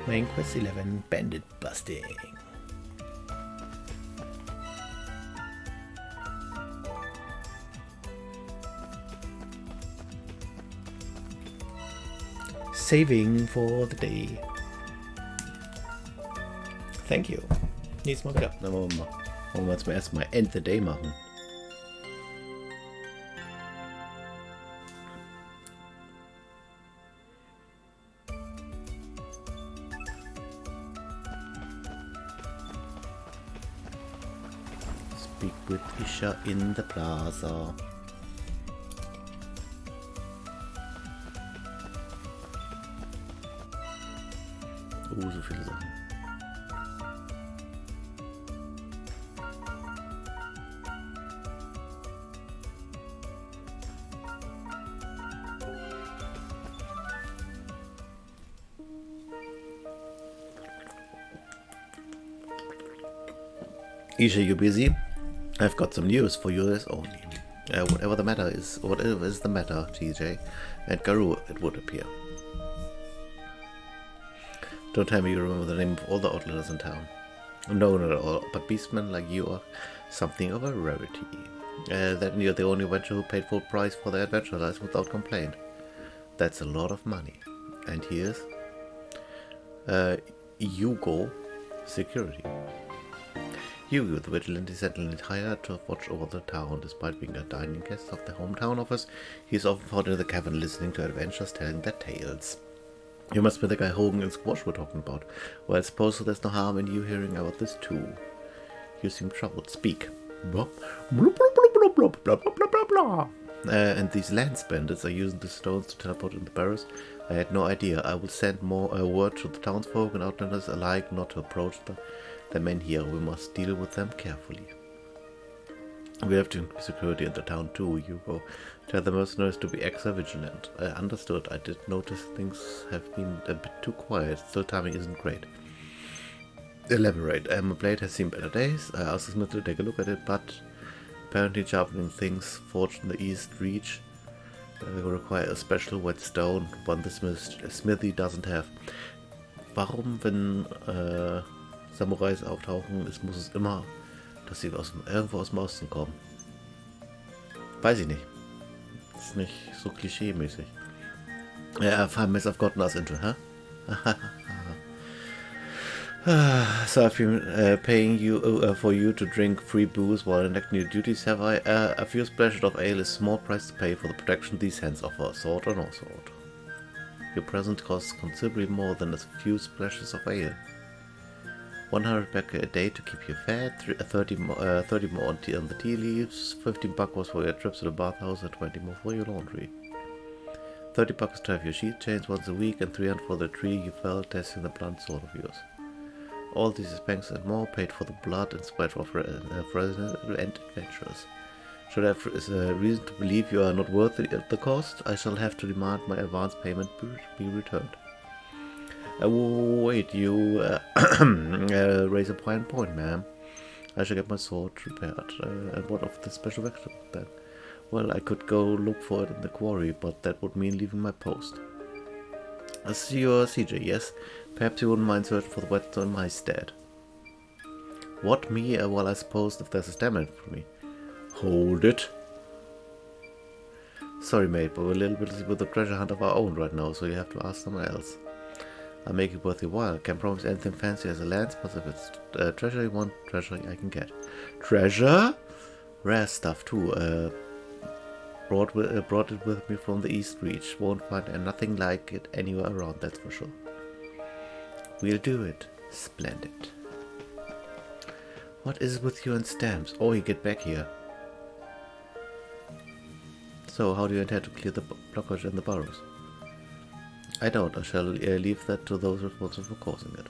Main quest 11, Bandit busting. Saving for the day. Thank you. Nächstes Mal wieder. Dann wollen wir zum ersten Mal End the Day machen. Speak with Isha in the plaza. So viele Sachen. Isha, you busy? I've got some news for you as only. Whatever the matter is, whatever is the matter, TJ, and Garou, it would appear. Don't tell me you remember the name of all the outlanders in town. No, not at all, but beastmen like you are something of a rarity. That you're the only adventurer who paid full price for their adventure lives without complaint. That's a lot of money. And here's Hugo Security. Hugo, the vigilante sentinel hired to watch over the town. Despite being a dining guest of the hometown office, he is often found in the cavern listening to adventurers telling their tales. You must be the guy Hogan and Squash were talking about. Well, I suppose there's no harm in you hearing about this too. You seem troubled. Speak. Blah, blah, blah, blah, blah, blah, blah, blah, blah. And these lance bandits are using the stones to teleport in the barrows. I had no idea. I will send more word to the townsfolk and outlanders alike not to approach the men here. We must deal with them carefully. We have to increase security in the town too, Hugo. Tell the mercenaries to be extra vigilant. I understood. I did notice things have been a bit too quiet. Still, timing isn't great. Elaborate. My blade has seen better days. I asked the smith to take a look at it, but apparently sharpening things forged in the East Reach require a special whetstone, one the smithy doesn't have. Warum, wenn Samurais auftauchen, muss es immer, dass sie irgendwo aus dem Osten kommen? Weiß ich nicht. Das ist nicht so klischee-mäßig. Farmers have gotten us into, huh? So I've been paying you for you to drink free booze while enacting your duties, have I? A few splashes of ale is a small price to pay for the protection these hands offer, sword or no sword. Your present costs considerably more than a few splashes of ale. 100 back a day to keep you fed, 30 more on the tea leaves, 15 bucks was for your trips to the bathhouse, and 20 more for your laundry. 30 bucks to have your sheet changed once a week, and 300 for the tree you felled testing the blunt sword of yours. All these expenses and more paid for the blood and sweat of residents and adventurers. Should I have reason to believe you are not worth the cost, I shall have to demand my advance payment be returned. Wait, you raise a fine point, ma'am. I shall get my sword repaired. And what of the special vegetable then? Well, I could go look for it in the quarry, but that would mean leaving my post. I see you're CJ, yes? Perhaps you wouldn't mind searching for the whetstone in my stead. What, me? Well, I suppose if there's a stamina for me. Hold it. Sorry, mate, but we're a little busy with the treasure hunt of our own right now, so you have to ask someone else. I'll make it worth your while. Can't promise anything fancy as a lance, but if it's treasure you want, treasure I can get. Treasure? Rare stuff too. Brought it with me from the East Reach. Won't find nothing like it anywhere around, that's for sure. We'll do it. Splendid. What is with you and stamps? Oh, you get back here. So, how do you intend to clear the blockage in the burrows? I don't. I shall leave that to those responsible for causing it.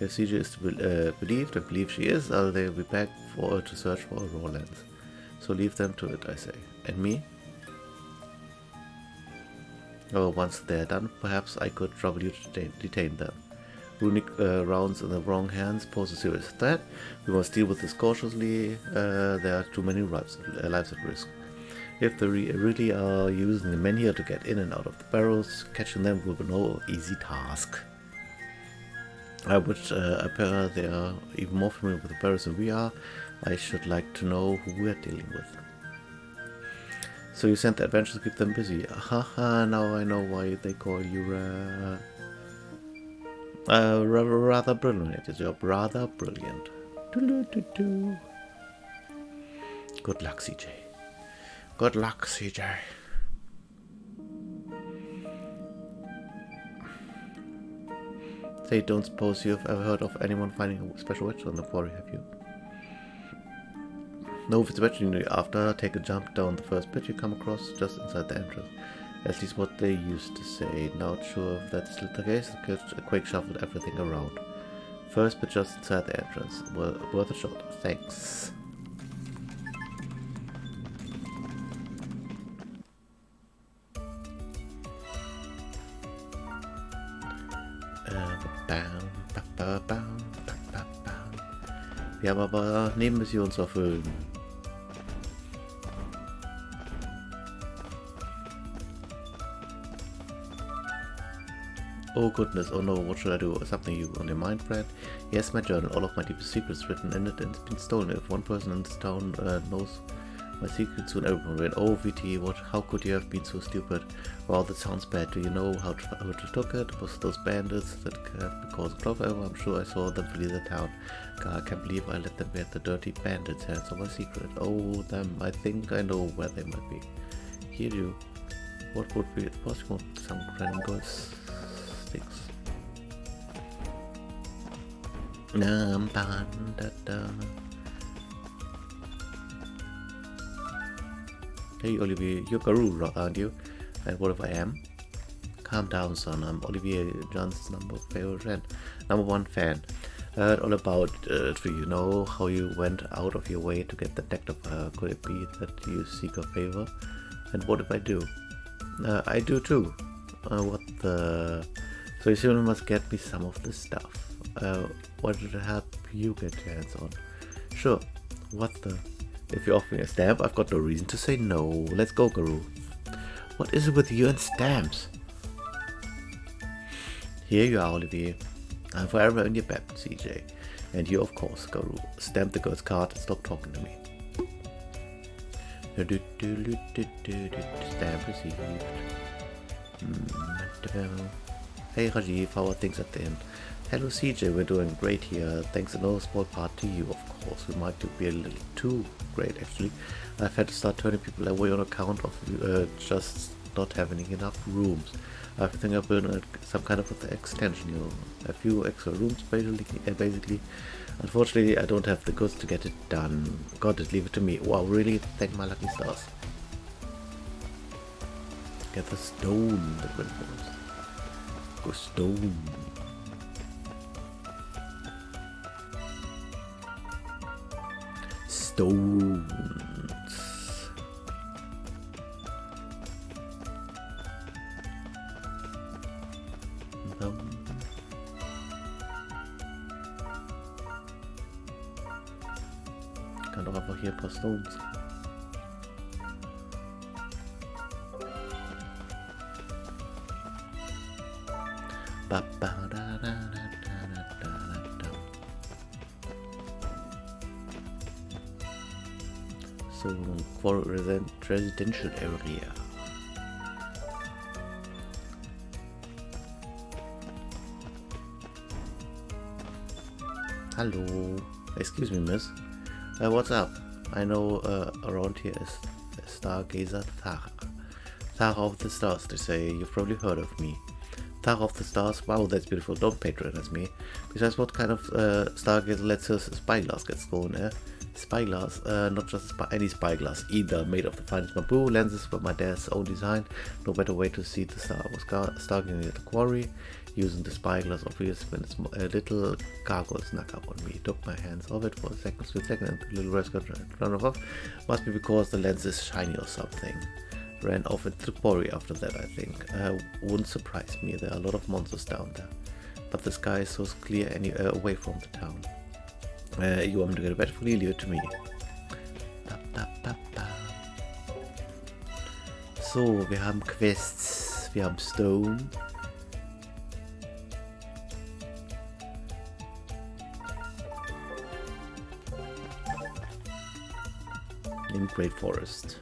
If CJ is to believed, and believe she is, they'll be back to search for a raw lens. So leave them to it, I say. And me? Oh, once they're done, perhaps I could trouble you to detain them. Runic rounds in the wrong hands pose a serious threat. We must deal with this cautiously. There are too many lives at risk. If they really are using the men here to get in and out of the barrels, catching them will be no easy task. which appear they are even more familiar with the bearers than we are. I should like to know who we are dealing with. So you sent the adventurers to keep them busy. Haha, now I know why they call you rather brilliant. It is your rather brilliant. Doo-doo-doo-doo. Good luck, CJ. Good luck, CJ. Say, don't suppose you've ever heard of anyone finding a special wedge on the quarry, have you? No, if it's a wedge you need after, take a jump down the first pit you come across, just inside the entrance. At least what they used to say. Not sure if that's still the case. A quick shuffled everything around. First pit just inside the entrance. Worth a shot. Thanks. Wir haben aber Nebenmissionen zu erfüllen. Oh goodness, oh no, what should I do? Something you on your mind, Brad? Yes, my journal, all of my deepest secrets written in it, and it's been stolen. If one person in this town knows my secrets, soon everyone will. Oh, VT, how could you have been so stupid? Wow, that sounds bad. Do you know how you took it? Was those bandits that have caused Clover? I'm sure I saw them flee the town. God, I can't believe I let them get the dirty bandits' hands on my secret. Oh, them, I think I know where they might be. Here you. What would be possible? Some Chronicles sticks. Hey Olivier, you're Garou, aren't you? And what if I am? Calm down, son. I'm Olivier Johnson's number one fan. Heard all about it for you. Know how you went out of your way to get the deck of her. Could it be that you seek a favor? And what if I do? I do too. What the? So you soon must get me some of this stuff. What did it help you get your hands on? Sure. What the? If you offer me a stamp, I've got no reason to say no. Let's go, Garou. What is it with you and stamps? Here you are, Olivier. I'm forever in your debt, CJ. And you, of course, Garou. Stamp the girl's card and stop talking to me. Stamp received. Hey, Rajiv, how are things at the inn? Hello, CJ, we're doing great here. Thanks in no small part to you, of course. We might be a little too great, actually. I've had to start turning people away on account of just not having enough rooms. I think I've built some kind of extension, you know, a few extra rooms, basically. Unfortunately, I don't have the goods to get it done. God, just leave it to me. Wow, really? Thank my lucky stars. Get the stone that went first. Go stone. Stones. Ich kann doch einfach hier ein paar Stones. So, for residential area. Hello. Excuse me, miss. What's up? I know around here is Stargazer Thara. Thara of the Stars, they say. You've probably heard of me. Thara of the Stars? Wow, that's beautiful. Don't patronize me. Besides, what kind of Stargazer lets his spyglass get stolen, eh? Spyglass, not just any spyglass either, made of the finest bamboo. Lenses were my dad's own design. No better way to see the star. I was stargazing at the quarry, using the spyglass obviously when a little gargoyle snuck up on me. Took my hands off it for a second, and the little rascal ran off. Must be because the lens is shiny or something. Ran off into the quarry after that, I think. Wouldn't surprise me, there are a lot of monsters down there. But the sky is so clear away from the town. You want me to get a better leave it to me. So, wir haben Quests, wir haben Stone. in Great Forest.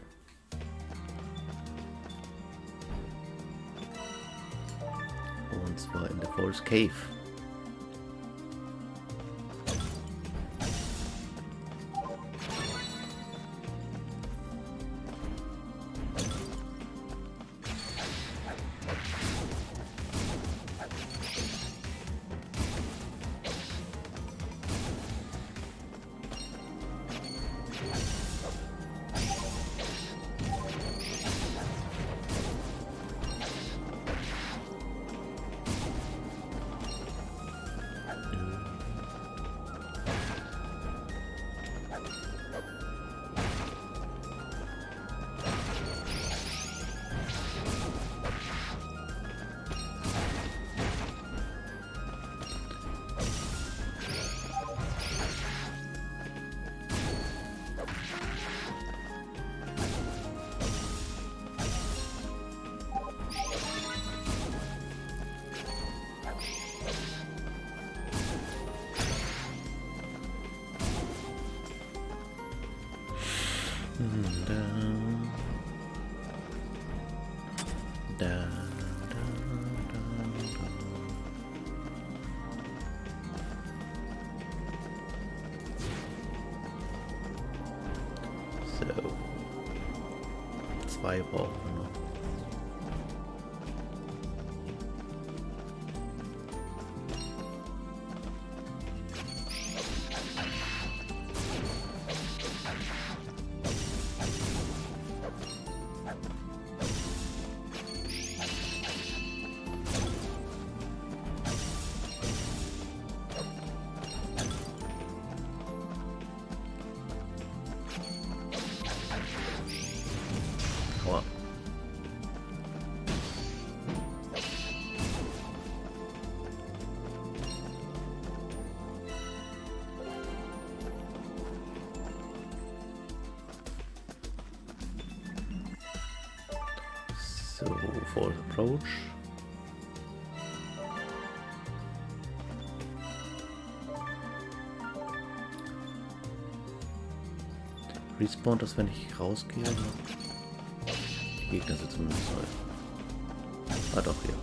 Und zwar in der Forest Cave. So. 2 brauchen wir noch. Aua. So, for approach. Respawnt das, wenn ich rausgehe? Die Gegner sind zumindest neu. Ah, doch, hier.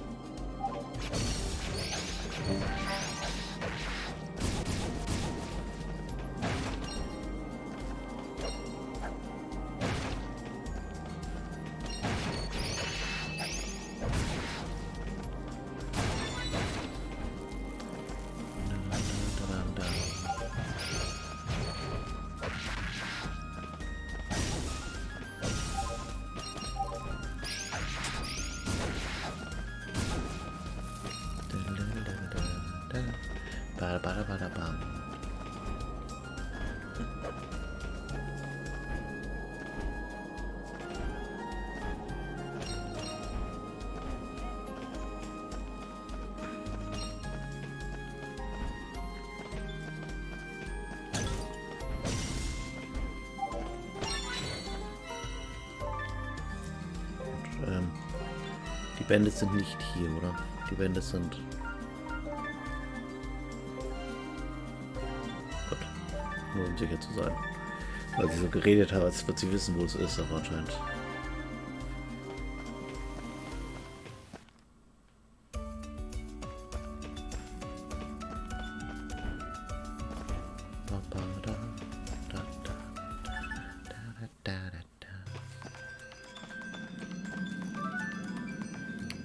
Bam. Und, die Bandits sind nicht hier, oder? Die Bandits sind... Nur um sicher zu sein. Weil sie so geredet hat, als wird sie wissen, wo es ist, aber anscheinend.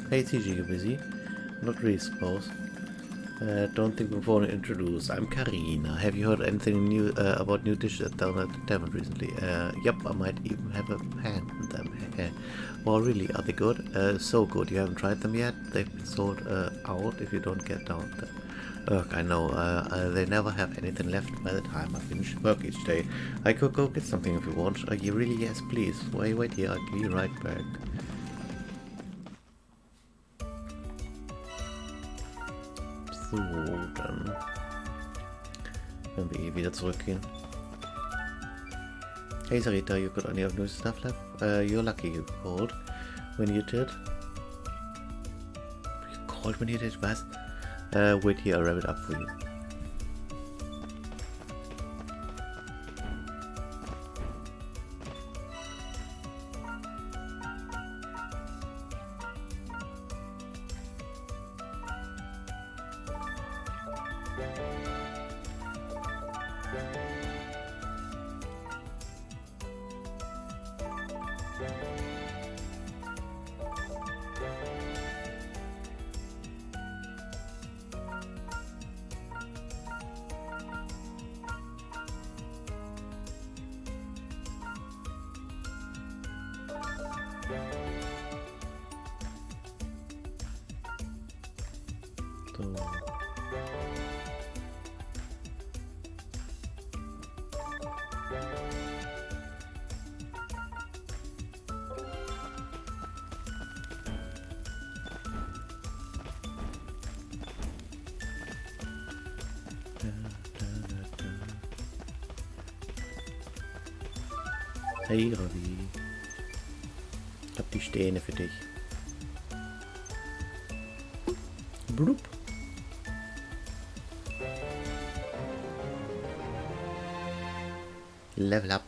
Hey TG, you busy? Not really, suppose. Don't think before I introduce. I'm Karina. Have you heard anything new about new dishes down at the tavern recently? Yep, I might even have a hand in them. Well, really, are they good? So good. You haven't tried them yet? They've been sold out if you don't get down there. Ugh, I know. They never have anything left by the time I finish work each day. I could go get something if you want. You really? Yes, please. Wait here. I'll be right back. So, dann werden wir wieder zurückgehen. Hey Sarita, you got any of new stuff left? You're lucky you called. When you did? You called when you did, was? Wait here, I'll wrap it up for you. So. Hey Ravi, ich hab die Stehne für dich. Blub. Level up.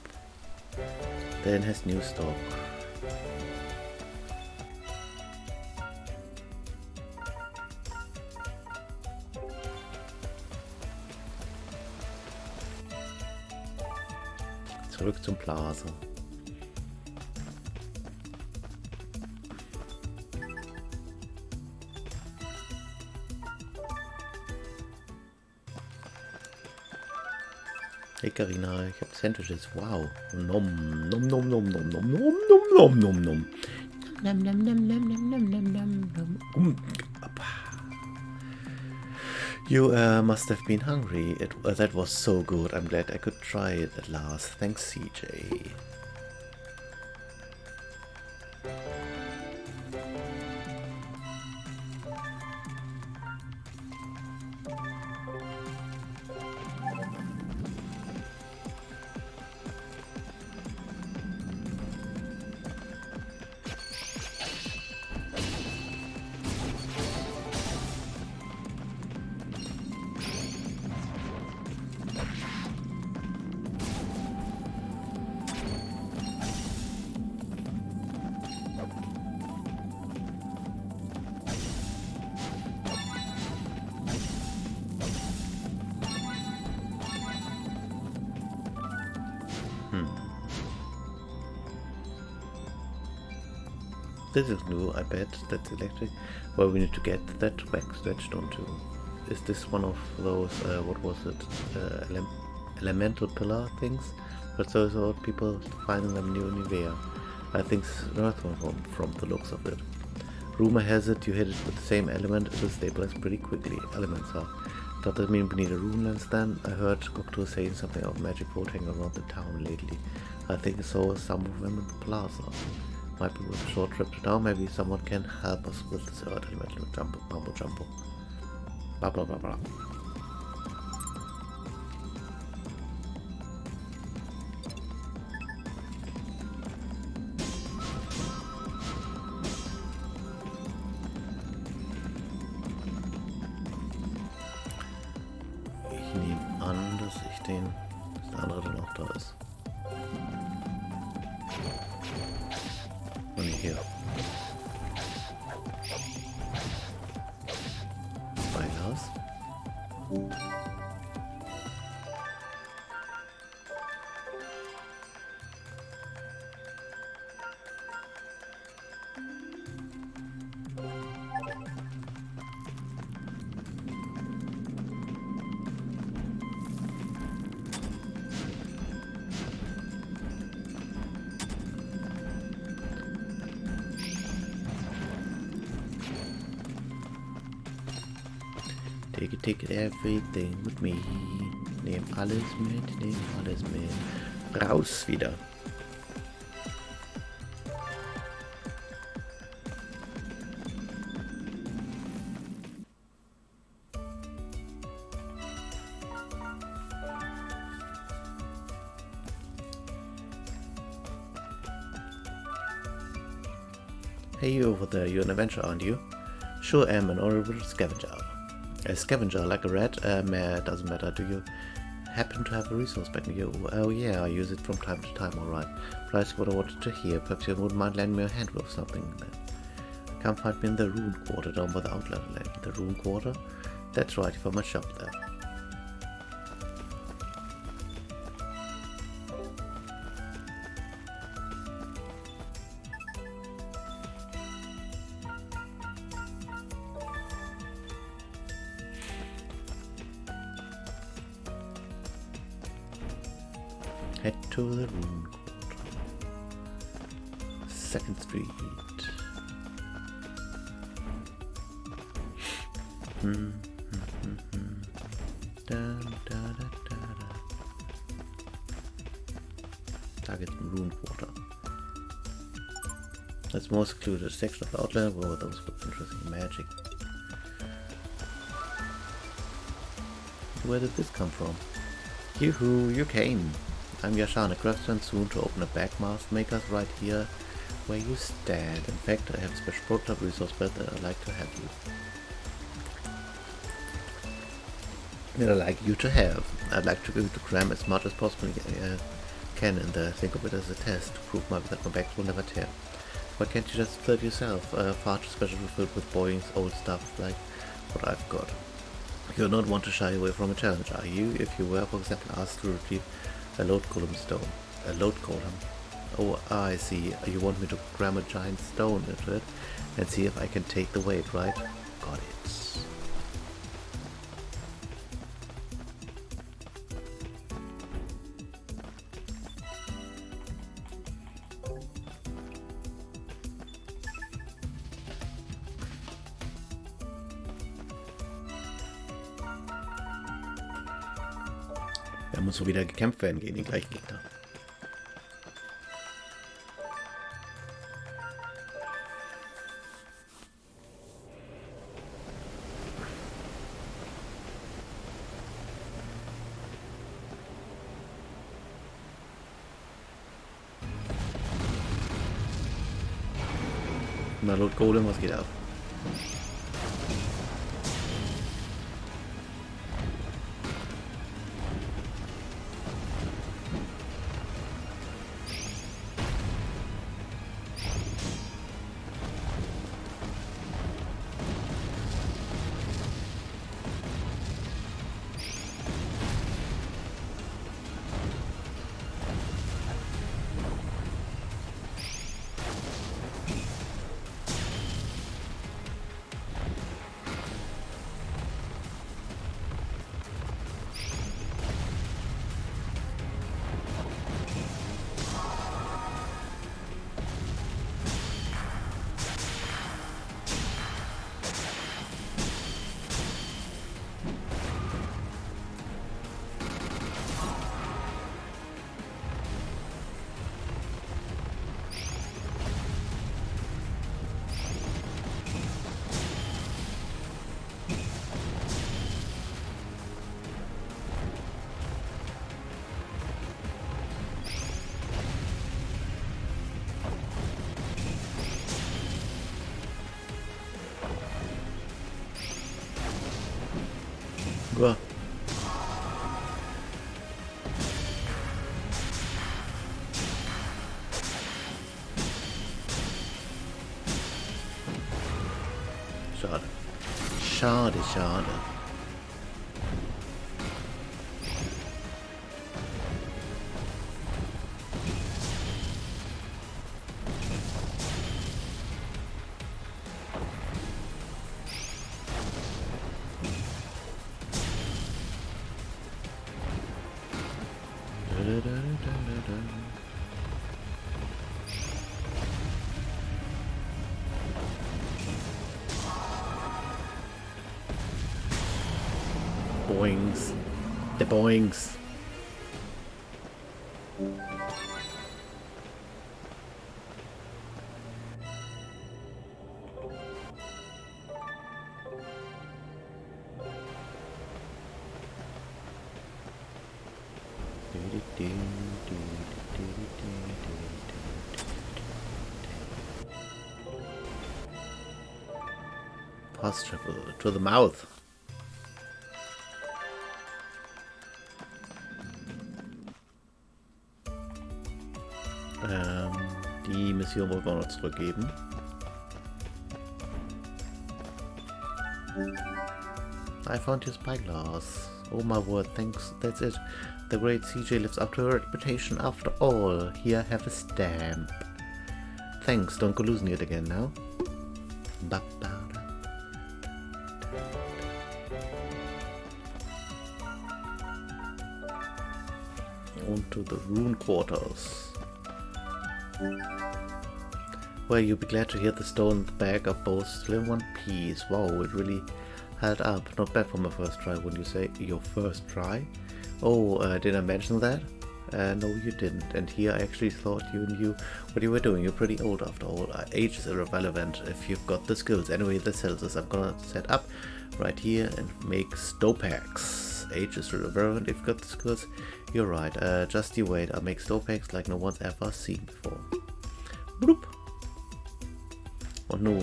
Then has new stock. Zurück zum Plaza. Hey Carina, ich hab Sandwiches. Wow. Nom, nom, nom, nom, nom, nom, nom, nom, nom, nom, nom. Nom, nom, nom, nom, nom, nom, nom, nom, nom. You must have been hungry. That was so good. I'm glad I could try it at last. Thanks, CJ. This is new, I bet. That's electric. Well, we need to get that back stretched onto. Is this one of those, what was it, elemental pillar things? But those old people finding them new in Nivea. I think it's another one from the looks of it. Rumor has it you hit it with the same element, it will stabilize pretty quickly. Elements are. Does that mean we need a rune lens then? I heard Gokto saying something of magic floating around the town lately. I think I saw some of them in the plaza. Might be worth a short trip to town. Maybe someone can help us with this earth elemental jumbo. Blah blah blah blah. Ich nehme an, dass der andere dann auch da ist. Und hier. Beilas. Take everything with me. Nehm alles mit. Raus wieder. Hey, you over there, you're an adventurer, aren't you? Sure am, an honorable scavenger. A scavenger, like a rat? Doesn't matter. Do you happen to have a resource back here? Oh yeah, I use it from time to time, alright. But that's what I wanted to hear. Perhaps you wouldn't mind lending me a hand with something then. Come find me in the Rune Quarter down by the Outlander Lane. The Rune Quarter? That's right, you found my shop there. Head to the Rune Quarter. 2nd Street. Target Rune Quarter. That's more secluded section of the outline where those with interesting magic. Where did this come from? Yoo-hoo, you came! I'm Yashan, a craftsman, soon to open a backmast makers right here where you stand. In fact, I have a special prototype resource bed that I'd like to have you. I'd like you to cram as much as possible can in there. Think of it as a test to prove that my bags will never tear. Why can't you just fill it yourself? Far too special filled with boring old stuff like what I've got. You'll not want to shy away from a challenge, are you? If you were, for example, asked to retrieve a load column stone. A load column? Oh, I see. You want me to cram a giant stone into it and see if I can take the weight, right? Got it. Da muss so wieder gekämpft werden gegen den gleichen Gegner. Na, Lord Golem, was geht ab? Go. Schade. Schade, schade. Boings. The boings. Fast travel to the mouth. Die Mission wollen wir noch zurückgeben. I found your spyglass. Oh my word, thanks. That's it. The great CJ lives up to her reputation after all. Here, have a stamp. Thanks, don't go losing it again now. On to the rune quarters. Well, you'll be glad to hear the stone bag of both still in one piece. Wow, it really Held up. Not bad for my first try, wouldn't you say? Your first try? Oh, did I mention that? No, you didn't. And here I actually thought you knew what you were doing. You're pretty old after all. Age is irrelevant if you've got the skills. Anyway, the cells I'm gonna set up right here and make Stopax. Age is irrelevant if you've got the skills. You're right. Just you wait. I'll make Stopax like no one's ever seen before. Bloop. Oh no.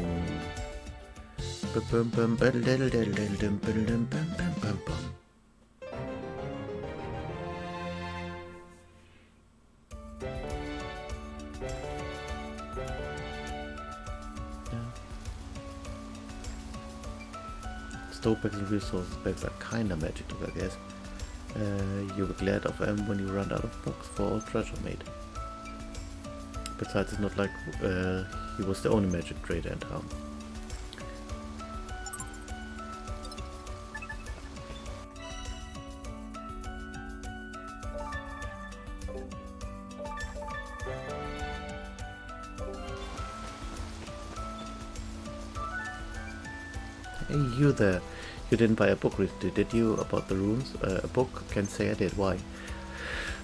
Stopax and resources bags are kinda magic, I guess. You'll be glad of them when you run out of books for all treasure made. Besides, it's not like he was the only magic trader in town. Hey, you there. You didn't buy a book recently, did you, about the runes? A book? Can't say I did. Why?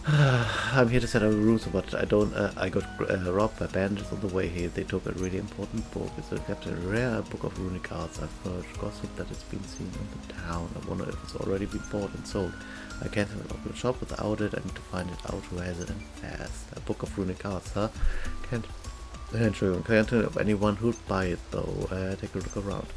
I'm here to set up runes, but I don't. I got robbed by bandits on the way here. They took a really important book. It's a rare book of runic arts. I've heard gossip that it's been seen in the town. I wonder if it's already been bought and sold. I can't open the shop without it. I need to find it out who has it and fast. A book of runic arts, huh? Can't tell of anyone who'd buy it though. Take a look around.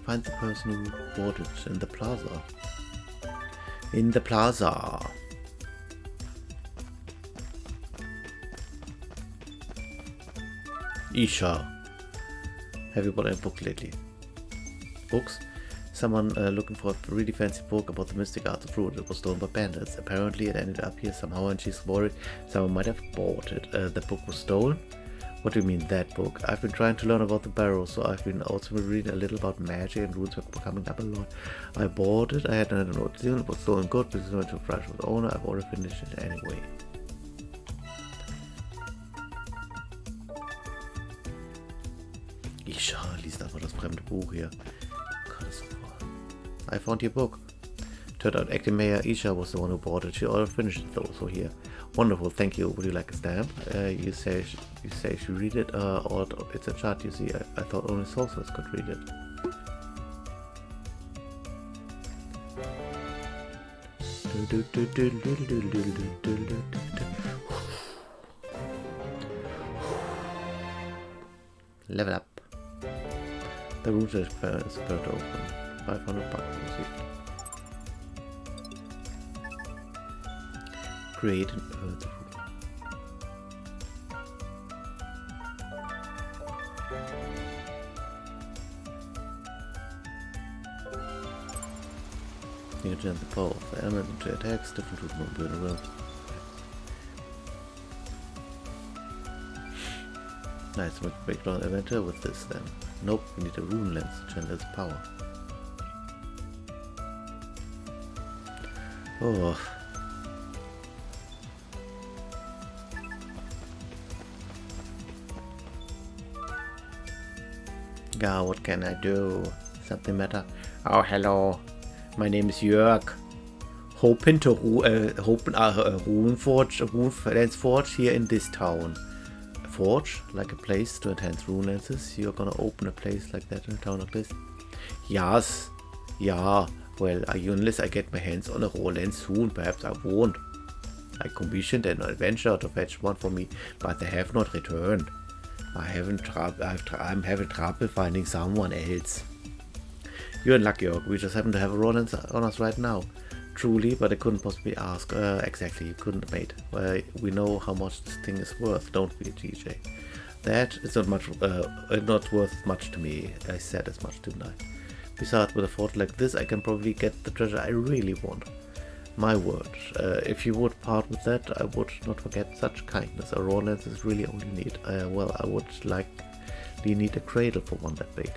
Find the person who bought it in the plaza. In the plaza. Isha. Have you bought a book lately? Books? Someone looking for a really fancy book about the mystic arts of fruit. It was stolen by bandits. Apparently it ended up here somehow and she's worried someone might have bought it. The book was stolen? What do you mean, that book? I've been trying to learn about the barrow, so I've been also reading a little about magic and runes were coming up a lot. I bought it, I had no idea it was stolen good, because it's not to crash with the owner, I've already finished it anyway. Isha, liest einfach das fremde Buch hier. I found your book. Turned out acting Mayor Isha was the one who bought it. She already finished it though, so here. Wonderful, thank you. Would you like a stamp? You say she read it, or it's a chart, you see. I thought only sorcerers could read it. Level up. The room is currently open. 500 bucks received. Create an earth ruler. You can change the power of the element into attacks, different rules will be in the realm. Nice, we can break down the inventor with this then. Nope, we need a rune lens to channel its power. Oh. Yeah, what can I do? Something matter? Oh, hello. My name is Jörg. Hoping to rune lens forge here in this town. A forge, like a place to enhance rune lenses. You're gonna open a place like that in a town like this? Yes. Yeah. Well, unless I get my hands on a raw lens soon, perhaps I won't. I commissioned an adventurer to fetch one for me, but they have not returned. I'm having trouble finding someone else. You're in luck, Jörg. We just happen to have a raw lens on us right now. Truly, but I couldn't possibly ask. Exactly, you couldn't, mate. We know how much this thing is worth, don't we, TJ? That is not worth much to me. I said as much, didn't I? Besides, with a fort like this, I can probably get the treasure I really want. My word, if you would part with that, I would not forget such kindness. A raw lens is really all you need. Well, I would likely need a cradle for one that big.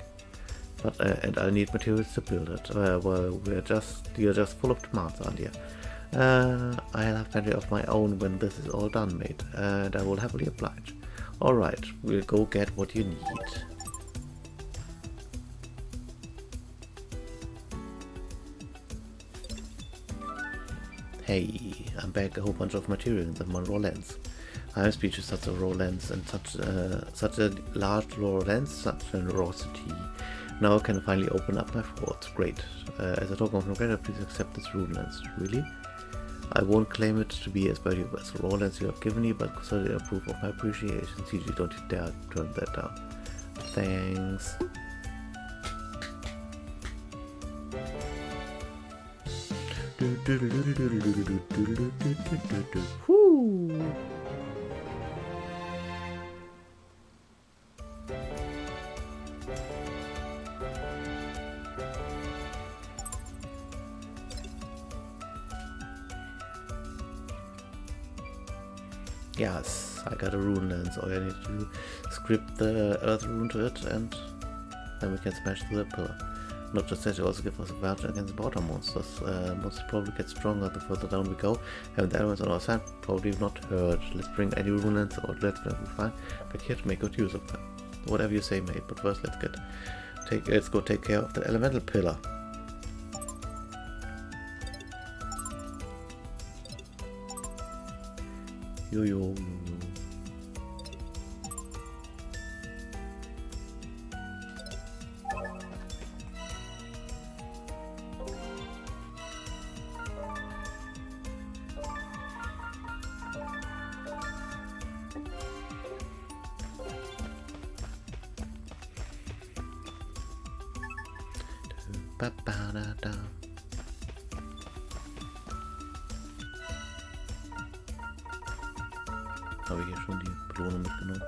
But and I need materials to build it. Well, you're just full of demands, aren't you? I'll have plenty of my own when this is all done, mate, and I will happily oblige. Alright, we'll go get what you need. Hey, I'm back. A whole bunch of materials in one raw lens. I am speechless. Such a raw lens and such a large raw lens, such generosity. Now I can finally open up my thoughts. Great. As a token of regret, please accept this rune lens. Really? I won't claim it to be as valuable as the raw lens you have given me, but consider it a proof of my appreciation. CG, don't you dare turn that down. Thanks. Whoo! Yes, I got a rune lens. All I need to do is script the earth rune to it, and then we can smash through the pillar. Not just that, you also give us a advantage against water monsters. Monsters probably get stronger the further down we go. Having the elements on our side probably not hurt. Let's bring any rune lens or let's be fine. Back here to make good use of them. Whatever you say, mate. But first, let's go take care of the elemental pillar. Yo. Habe ich hier schon die Belohnung mitgenommen?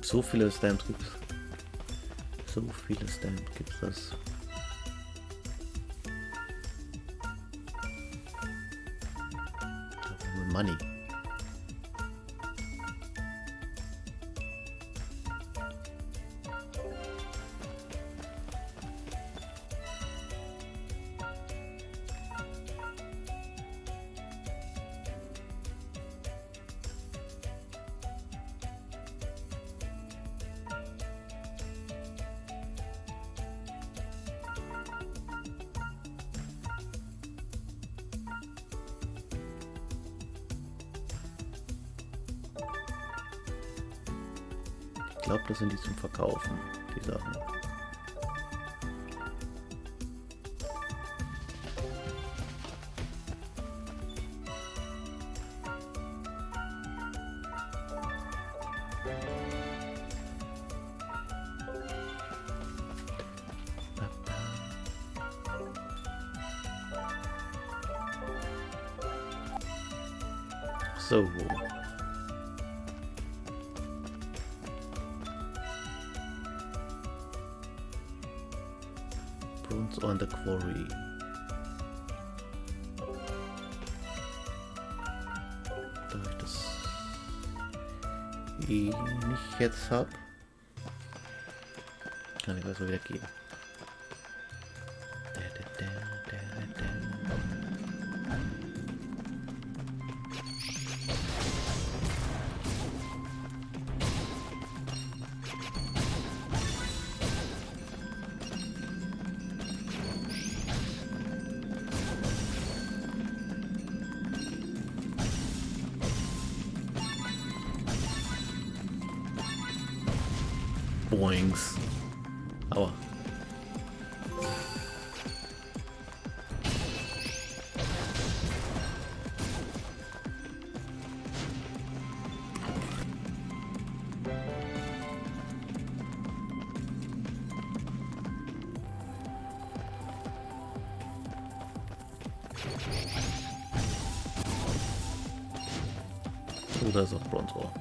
So viele Stamps gibt's. So viele Stamps gibt's das. Money. Ich glaube, das sind die zum Verkaufen, die Sachen. So. On the quarry. Da ich das nicht jetzt habe, kann ich also wieder gehen. Boings. Aua. Oh, da ist auch Bronzerohr.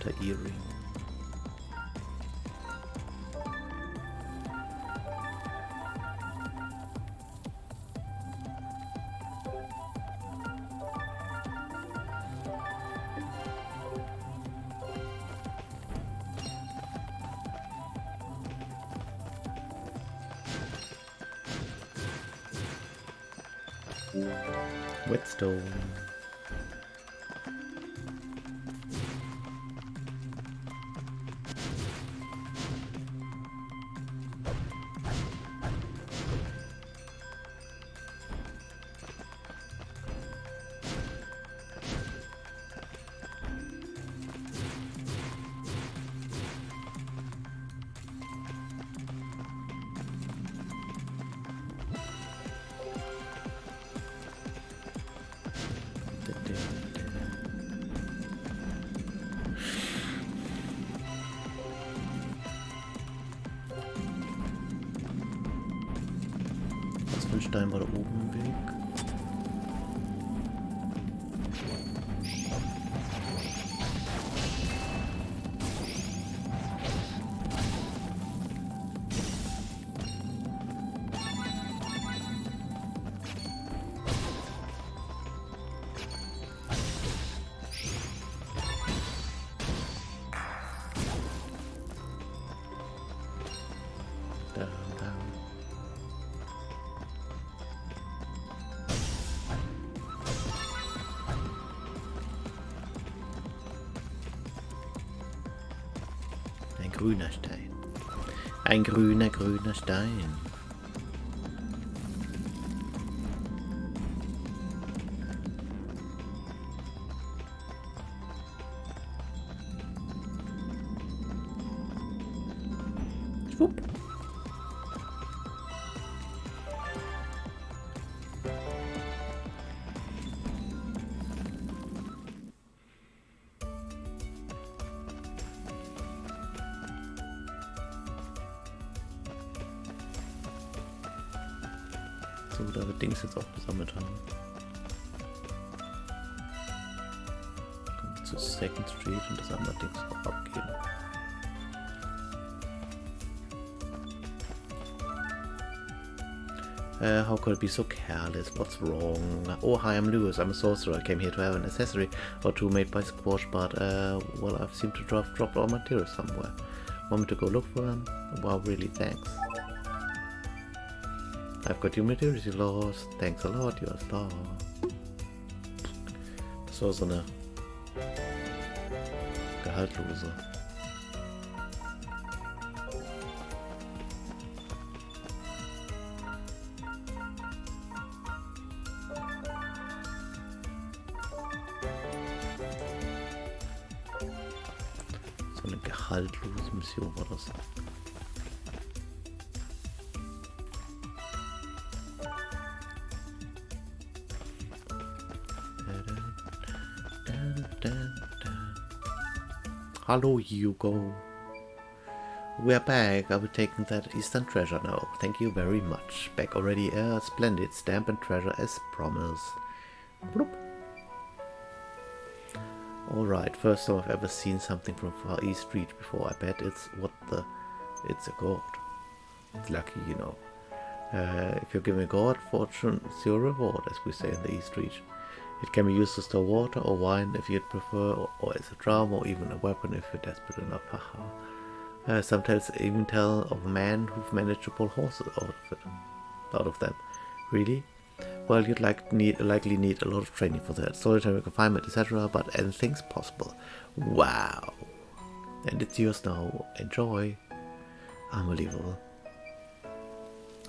Delta earring. Whetstone. Was für ein Stein war da oben im Weg? Ein grüner Stein. Ein grüner Stein. Schwupp. So, da wir Dings jetzt auch gesammelt haben. Kommen wir zur Second Street und das andere Dings auch abgeben. How could I be so careless? What's wrong? Oh, hi, I'm Lewis. I'm a sorcerer. I came here to have an accessory or two made by Squash, but, well, I've seemed to drop all my materials somewhere. Want me to go look for them? Wow, really, thanks. I've got your materials you lost. Thanks a lot, you're a star. Das war so eine Gehaltlose. So eine gehaltlose Mission war das. Hello, Hugo. We're back. Are we taking that Eastern treasure now? Thank you very much. Back already. Splendid. Stamp and treasure as promised. Bloop. Alright, first time I've ever seen something from Far East Street before. I bet it's it's a god. It's lucky, you know. If you're giving a god fortune, it's your reward, as we say in the East Reach. It can be used to store water or wine if you'd prefer, or as a drum, or even a weapon if you're desperate enough. Haha. Sometimes even tell of a man who've managed to pull horses out of them. Really? Well, you'd likely need a lot of training for that. Solitary confinement, etc., but anything's possible. Wow! And it's yours now. Enjoy. Unbelievable.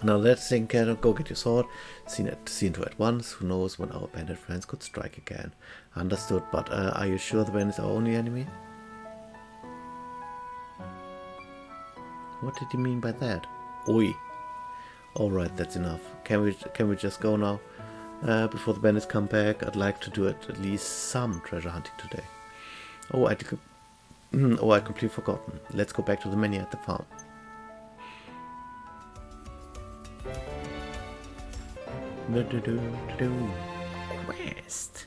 Now let's think, go get your sword. Seen to at once. Who knows when our bandit friends could strike again. Understood, but are you sure the bandit is our only enemy? What did you mean by that? Oi. Alright, that's enough. Can we just go now? Before the bandits come back, I'd like to do at least some treasure hunting today. Oh, I completely forgotten. Let's go back to the menu at the farm. Quest.